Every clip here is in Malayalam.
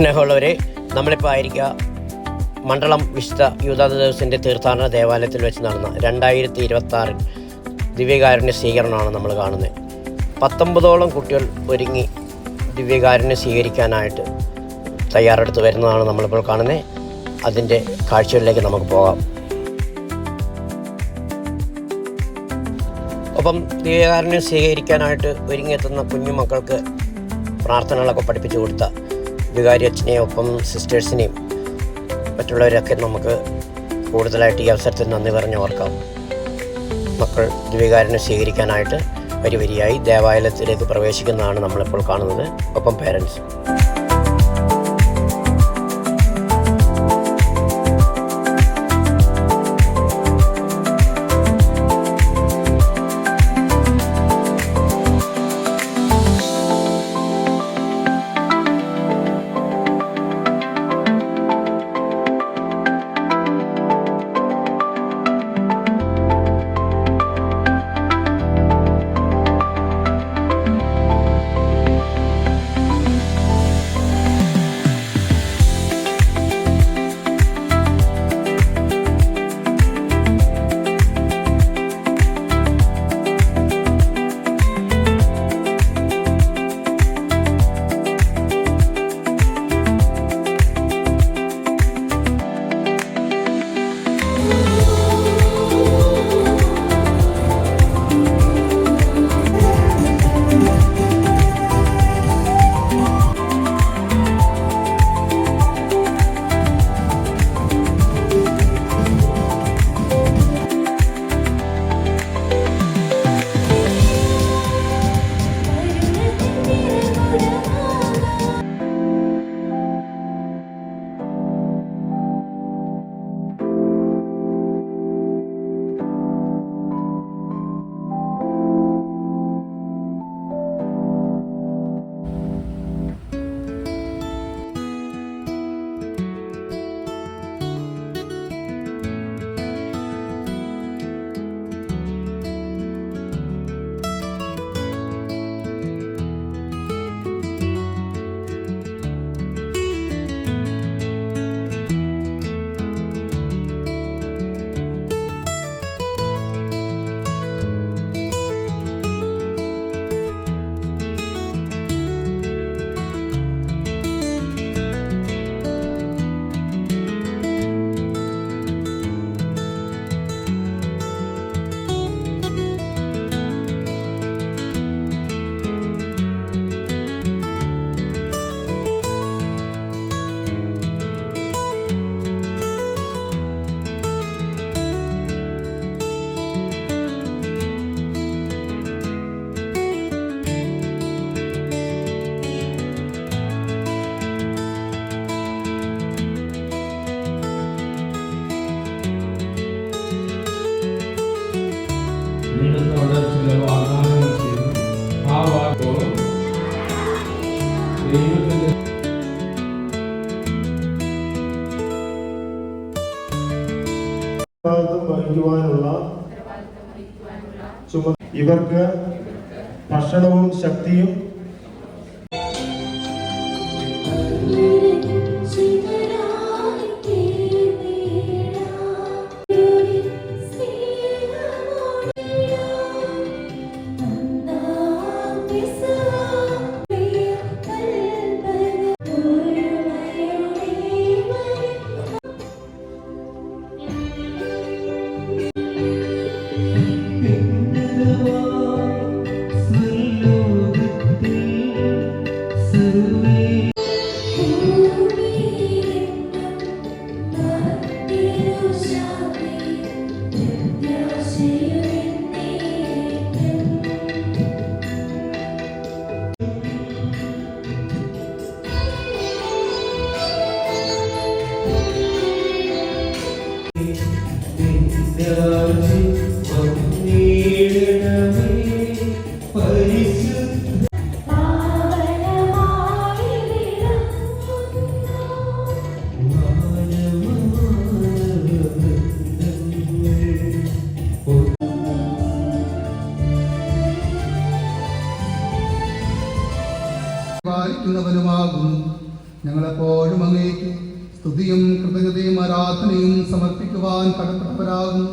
സ്നേഹമുള്ളവരെ, നമ്മളിപ്പോൾ ആയിരിക്കുക മണ്ഡലം വിശുദ്ധ യൂദാദോസിൻ്റെ തീർത്ഥാടന ദേവാലയത്തിൽ വെച്ച് നടന്ന 2026 ദിവ്യകാരുണ്യ സ്വീകരണമാണ് നമ്മൾ കാണുന്നത്. 19ഓളം കുട്ടികൾ ഒരുങ്ങി ദിവ്യകാരുണ്യം സ്വീകരിക്കാനായിട്ട് തയ്യാറെടുത്ത് വരുന്നതാണ് നമ്മളിപ്പോൾ കാണുന്നത്. അതിൻ്റെ കാഴ്ചകളിലേക്ക് നമുക്ക് പോകാം. ഒപ്പം ദിവ്യകാരുണ്യം സ്വീകരിക്കാനായിട്ട് ഒരുങ്ങിയെത്തുന്ന കുഞ്ഞുമക്കൾക്ക് പ്രാർത്ഥനകളൊക്കെ പഠിപ്പിച്ചു കൊടുത്ത വികാരി അച്ഛനെയും ഒപ്പം സിസ്റ്റേഴ്സിനെയും മറ്റുള്ളവരൊക്കെ നമുക്ക് കൂടുതലായിട്ട് ഈ അവസരത്തിൽ നന്ദി പറഞ്ഞ് ഓർക്കാം. മക്കൾ ദിവ്യകാരുണ്യം സ്വീകരിക്കാനായിട്ട് വരിവരിയായി ദേവാലയത്തിലേക്ക് പ്രവേശിക്കുന്നതാണ് നമ്മളിപ്പോൾ കാണുന്നത്. ഒപ്പം പേരൻസ്. വഹിക്കുവാനുള്ള ഇവർക്ക് ഭക്ഷണവും ശക്തിയും പാലിക്കുന്നവനുമാകുന്നു. ഞങ്ങളെപ്പോഴും അങ്ങേക്ക് സ്തുതിയും കൃതജ്ഞതയും ആരാധനയും സമർപ്പിക്കുവാൻ കടപ്പെട്ടവരാകും.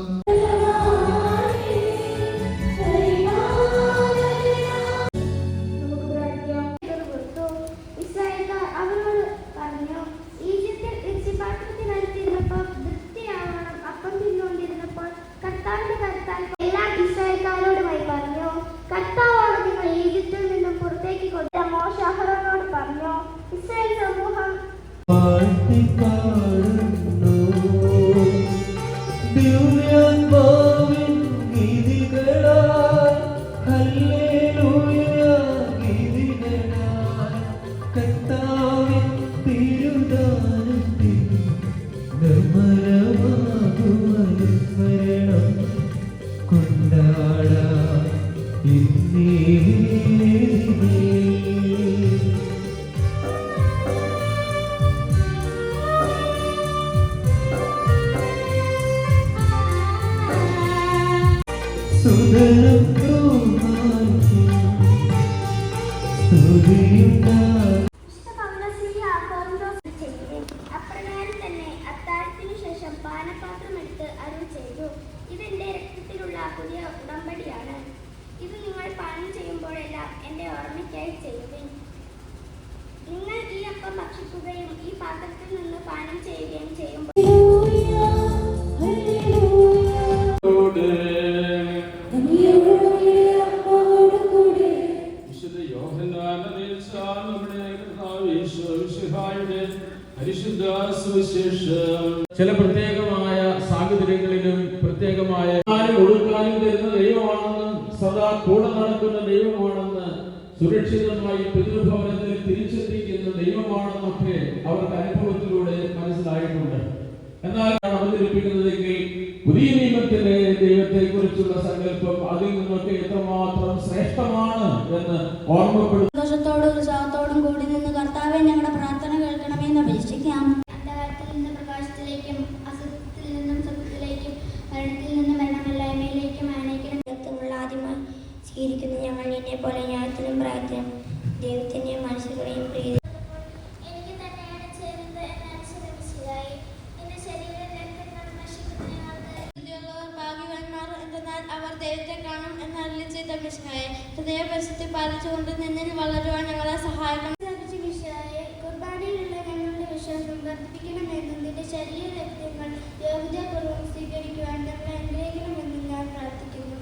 ചില പ്രത്യേകമായ സാഹചര്യങ്ങളിലും പ്രത്യേകമായ ഒടുക്കാനും തരുന്ന ദൈവമാണെന്ന്, സദാ കൂടെ നടക്കുന്ന ദൈവമാണെന്ന്, സുരക്ഷിതമായി പിതൃഭവനത്തിൽ തിരിച്ചെത്തിക്കുന്ന ദൈവമാണെന്നൊക്കെ അവർക്ക് അനുഭവത്തിലൂടെ മനസ്സിലായിട്ടുണ്ട്. എന്നാൽ അവതരിപ്പിക്കുന്നതെങ്കിൽ പുതിയ നിയമത്തിലെ ദൈവത്തെ കുറിച്ചുള്ള സങ്കല്പം അതിൽ നിന്നൊക്കെ എത്രമാത്രം ശ്രേഷ്ഠമാണ് എന്ന് ഓർമ്മപ്പെടുത്തും. സന്തോഷത്തോടും ഉത്സാഹത്തോടും കൂടി നിന്ന് കർത്താവെ ഞങ്ങളുടെ പ്രാർത്ഥന കേൾക്കണമെന്ന് അപേക്ഷിക്കാം. അന്ധകാരത്തിൽ നിന്ന് പ്രകാശത്തിലേക്കും അസത്യത്തിൽ നിന്നും സത്യത്തിലേക്കും മരണത്തിൽ നിന്ന് മരണമില്ലായ്മയിലേക്കും അയനയ്ക്കുള്ള ആദ്യമായി സ്വീകരിക്കുന്ന ഞങ്ങൾ നിന്നെ പോലെ ന്യായത്തിനും പ്രായത്തിനും ദൈവത്തിന്റെയും മനുഷ്യരുടെയും പ്രീതി അവർ ദൈവത്തെ കാണും എന്നറിയ ചെയ്ത മിശിഹായെ ഹൃദയപരിശുദ്ധി പാലിച്ചുകൊണ്ട് നിന്നിൽ വളരുവാൻ ഞങ്ങളെ സഹായിക്കണം. കുർബാനയിലുള്ള ഞങ്ങളുടെ വിശ്വാസം വർദ്ധിപ്പിക്കണമെന്നും നിന്റെ ശരീര രക്തങ്ങൾ യോഗ്യതപൂർവ്വം സ്വീകരിക്കുവാൻ ഞങ്ങളെ അനുഗ്രഹിക്കണമെന്നും ഞാൻ പ്രാർത്ഥിക്കുന്നു.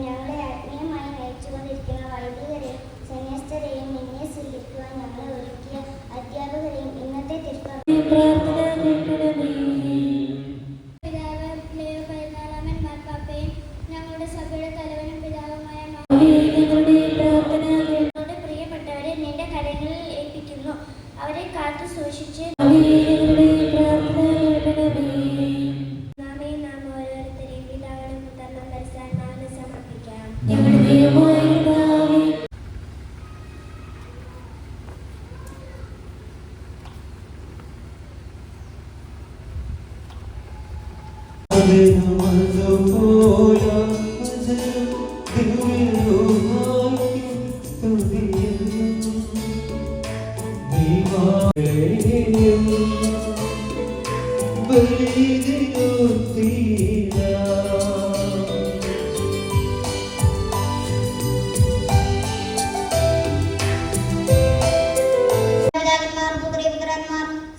ഞങ്ങളെ ആത്മീയമായി നയിച്ചുകൊണ്ടിരിക്കുന്ന വൈദികരെയും സന്യസ്തരെയും നിന്നെ സ്വീകരിക്കുവാൻ ഞങ്ങളെ ഒരുക്കിയ അധ്യാപകരെയും ഇന്നത്തെ ഞങ്ങളുടെ സഭയുടെ തലവനും പിതാവുമായ പ്രിയപ്പെട്ടവരെ നിന്റെ കരങ്ങളിൽ ഏൽപ്പിക്കുന്നു. അവരെ കാത്തു സൂക്ഷിച്ച് നാം ഓരോരുത്തരെയും പിതാവിനും പുത്രനും പരിശുദ്ധാത്മാവിനും സമർപ്പിക്കാം.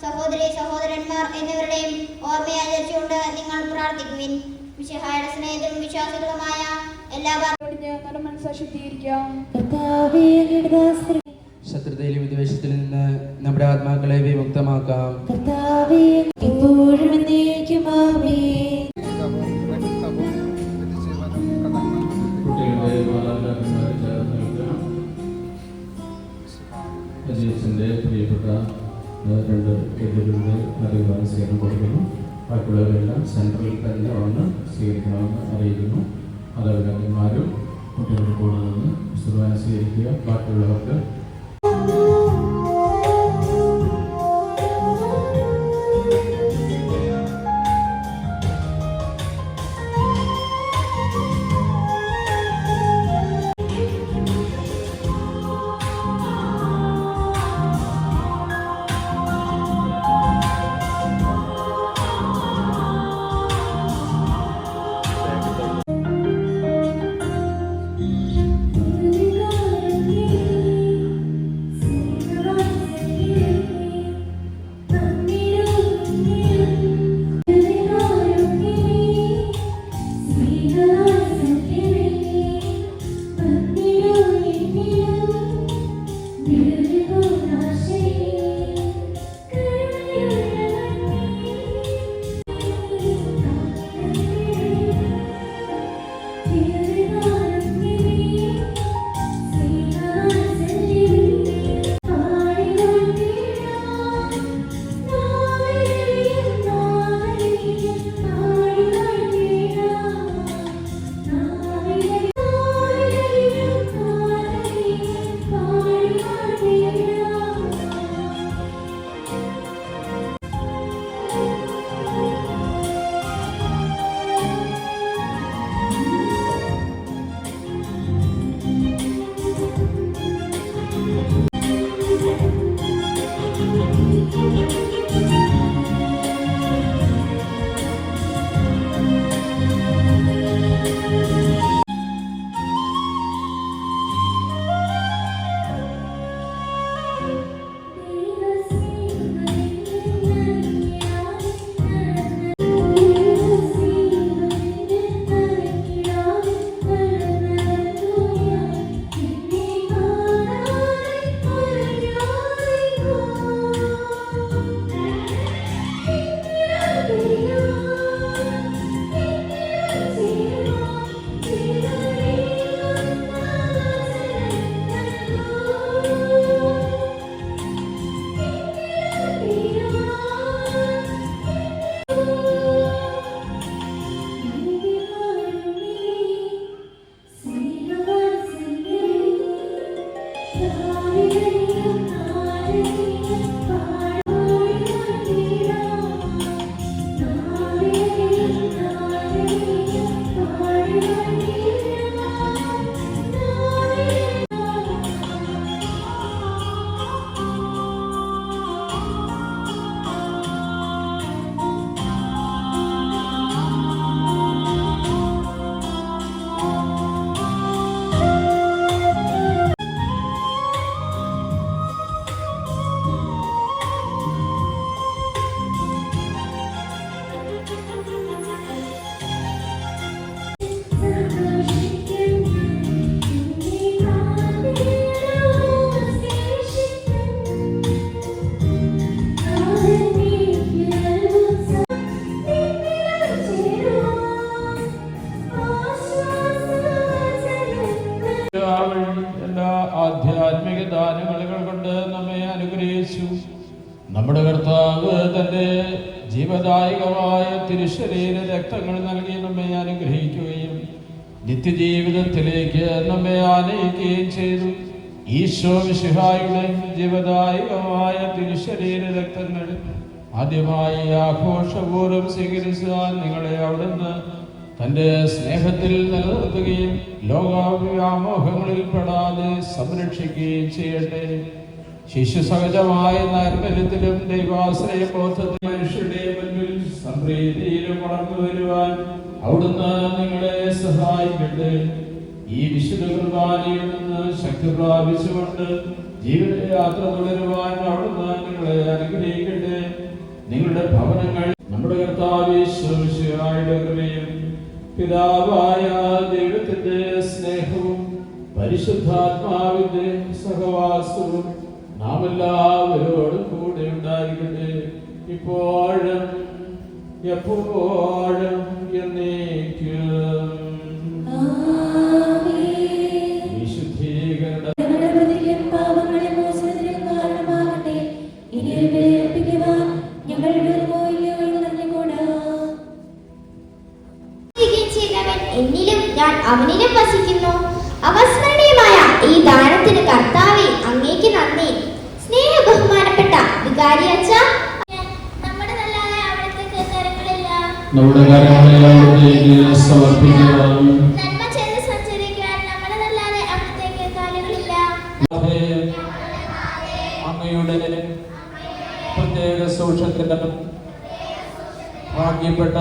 സഹോദരി സഹോദരന്മാർ എന്നിവരുടെയും ഓർമ്മയെ ആചരിച്ചുകൊണ്ട് നിങ്ങൾ പ്രാർത്ഥിക്കുവിൻ. മിശിഹായുടെ സ്നേഹിതരും വിശ്വാസികളുമായ എല്ലാവരും മനസ്സാക്ഷിയിരിക്കാം. ശത്രുതയിലും വിദ്വേഷത്തിൽ നിന്ന് നമ്മുടെ ആത്മാക്കളെ വിമുക്തമാക്കാം. പ്രിയപ്പെട്ട രണ്ട് പേരുടെ അറിവാണ് സ്വീകരണം കൊടുക്കുന്നു. ബാക്കിയുള്ളവരെല്ലാം സെൻട്രലിൽ തന്നെ വന്ന് സ്വീകരിക്കണമെന്ന് അറിയിക്കുന്നു. മാതാപിതാക്കന്മാരും കുട്ടികളുടെ കൂടെ നിന്ന് കുർബാന സ്വീകരിക്കുക. ബാക്കിയുള്ളവർക്ക് നമ്മുടെ കർത്താവ് തൻ്റെ ജീവദായകമായ തിരുശരീര രക്തങ്ങൾ നൽകി നമ്മെ അനുഗ്രഹിക്കുകയും നിത്യജീവിതത്തിലേക്ക് നമ്മെ ആനയിക്കുകയും ചെയ്തു. ഈശോ മിശിഹായുടെ ജീവദായകമായ തിരുശരീര രക്തങ്ങൾ ആദ്യമായി ആഘോഷപൂർവ്വം സ്വീകരിച്ചാൽ നിങ്ങളെ അവിടുന്ന് തൻ്റെ സ്നേഹത്തിൽ നിലനിർത്തുകയും ലോകവ്യാമോഹങ്ങളിൽ പെടാതെ സംരക്ഷിക്കുകയും ചെയ്യട്ടെ. ശിശുസഹജമായ നൈർമല്യത്തിലും ദൈവാശ്രയബോധത്തിലും മനുഷ്യരുടെ മുൻപിൽ സംപ്രീതിയിലും വളർന്നു വരുവാൻ അവിടുന്ന് നിങ്ങളെ സഹായിക്കട്ടെ. ഈ വിശുദ്ധ കുർബാനയിൽ നിന്ന് ശക്തി പ്രാപിച്ചുകൊണ്ട് ജീവിത യാത്ര തുടരുവാൻ അവിടുന്ന് നിങ്ങളെ അനുഗ്രഹിക്കട്ടെ. നിങ്ങളുടെ ഭവനങ്ങൾ നമ്മുടെ കർത്താവ് യേശു മിശിഹായുടെ കൃപയും പിതാവായ ദൈവത്തിന്റെ സ്നേഹവും പരിശുദ്ധാത്മാവിന്റെ സഹവാസവും നാം എല്ലാവരോടും കൂടെ ഉണ്ടായിരിക്കട്ടെ, ഇപ്പോഴും എപ്പോഴും എന്നേക്കും. വിശുദ്ധീകരണ എന്നിലും ഞാൻ അവനിലും വസിക്കുന്നു. അവസ്മരണീയമായ ഈ ദാനത്തിന് കർത്താവേ അങ്ങേക്ക് നന്ദി. സ്നേഹ ബഹുമാനപ്പെട്ട വികാരി അച്ഛ, നമ്മുടെ നല്ലാതെ അവിടുത്തെ കരങ്ങളില്ല. നമ്മുടെ കരങ്ങളെ സമർപ്പിക്കാം. നന്മ ചെയ്ത് സഞ്ചരിക്കാൻ നമ്മുടെ നല്ലാതെ അവിടുത്തെ കാലുകളില്ല. അങ്ങയുടെ പ്രത്യേക സൂക്ഷത്തിന് ഭാഗ്യപ്പെട്ട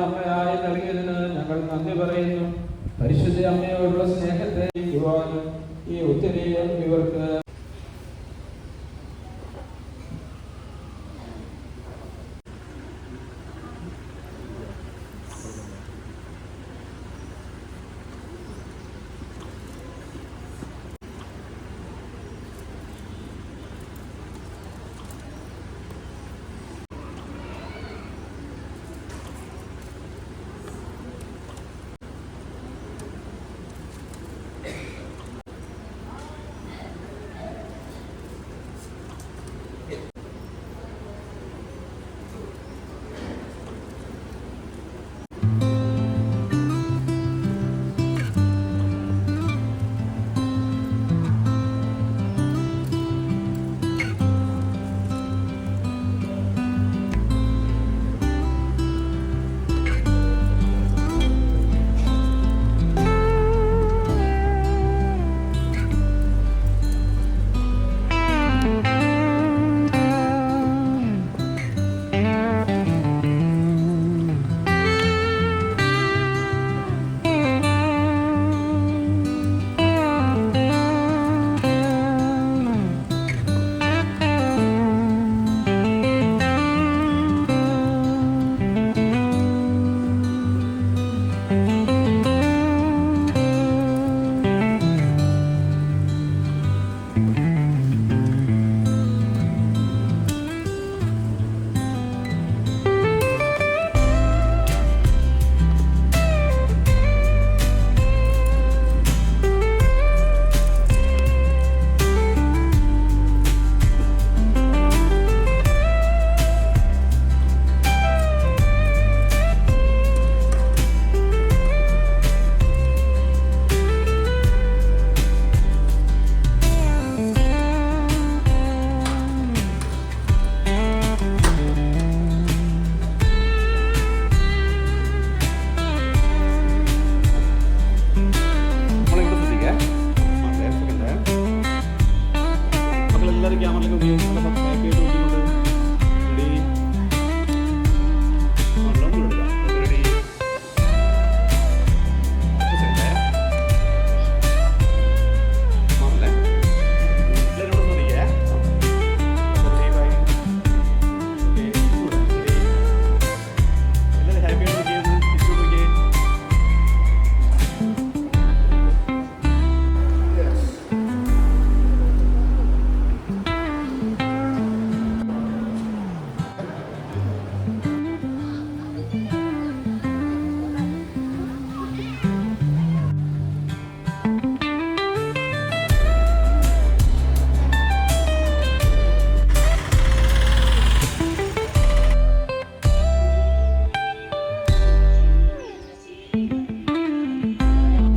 അമ്മയായി നൽകിയതിന് ഞങ്ങൾ നന്ദി പറയുന്നു. പരിശുദ്ധ അമ്മയോടുള്ള സ്നേഹത്തെ ഈ ഉത്തരീയം ഇവർക്ക്